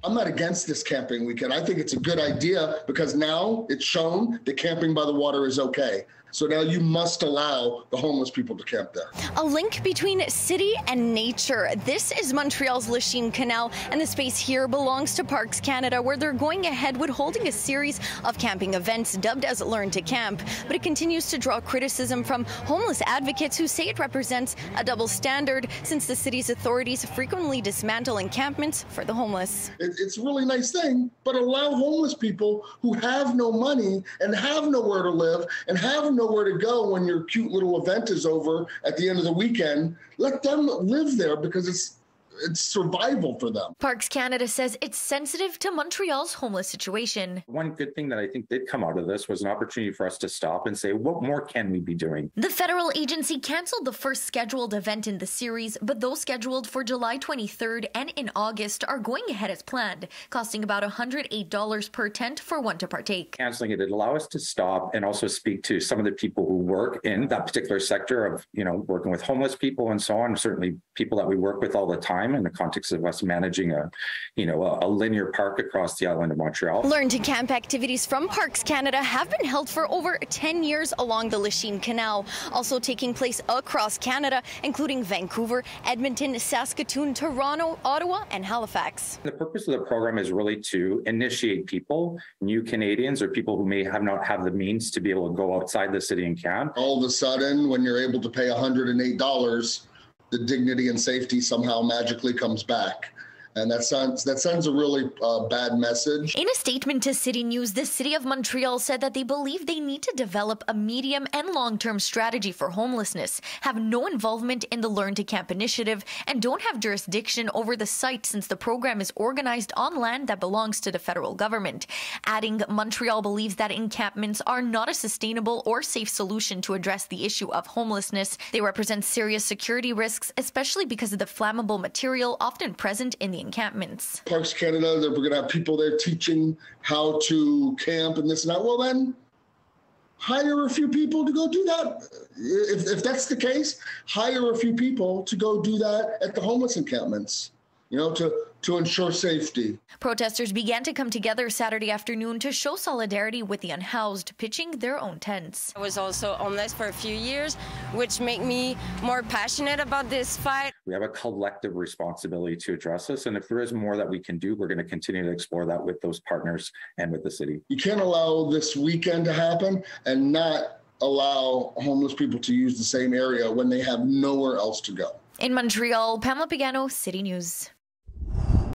I'm not against this camping weekend. I think it's a good idea because now it's shown that camping by the water is okay. So now you must allow the homeless people to camp there. A link between city and nature. This is Montreal's Lachine Canal, and the space here belongs to Parks Canada, where they're going ahead with holding a series of camping events dubbed as Learn to Camp. But it continues to draw criticism from homeless advocates who say it represents a double standard since the city's authorities frequently dismantle encampments for the homeless. It's a really nice thing, but allow homeless people who have no money and have nowhere to live and have nowhere to go when your cute little event is over at the end of the weekend. Let them live there because it's survival for them. Parks Canada says it's sensitive to Montreal's homeless situation. One good thing that I think did come out of this was an opportunity for us to stop and say, what more can we be doing? The federal agency canceled the first scheduled event in the series, but those scheduled for July 23rd and in August are going ahead as planned, costing about $108 per tent for one to partake. Canceling it allow us to stop and also speak to some of the people who work in that particular sector of, working with homeless people and so on, certainly people that we work with all the time in the context of us managing a linear park across the island of Montreal. Learn to Camp activities from Parks Canada have been held for over 10 years along the Lachine Canal, also taking place across Canada, including Vancouver, Edmonton, Saskatoon, Toronto, Ottawa, and Halifax. The purpose of the program is really to initiate people, new Canadians or people who may not have the means to be able to go outside the city and camp. All of a sudden, when you're able to pay $108, the dignity and safety somehow magically comes back. And that sends a really bad message. In a statement to City News, the City of Montreal said that they believe they need to develop a medium and long-term strategy for homelessness, have no involvement in the Learn to Camp initiative, and don't have jurisdiction over the site since the program is organized on land that belongs to the federal government. Adding, Montreal believes that encampments are not a sustainable or safe solution to address the issue of homelessness. They represent serious security risks, especially because of the flammable material often present in the encampments. Parks Canada, we're going to have people there teaching how to camp and this and that. Well, then hire a few people to go do that. If that's the case, hire a few people to go do that at the homeless encampments, to ensure safety. Protesters began to come together Saturday afternoon to show solidarity with the unhoused, pitching their own tents. I was also homeless for a few years, which made me more passionate about this fight. We have a collective responsibility to address this, and if there is more that we can do, we're going to continue to explore that with those partners and with the city. You can't allow this weekend to happen and not allow homeless people to use the same area when they have nowhere else to go. In Montreal, Pamela Pagano, City News.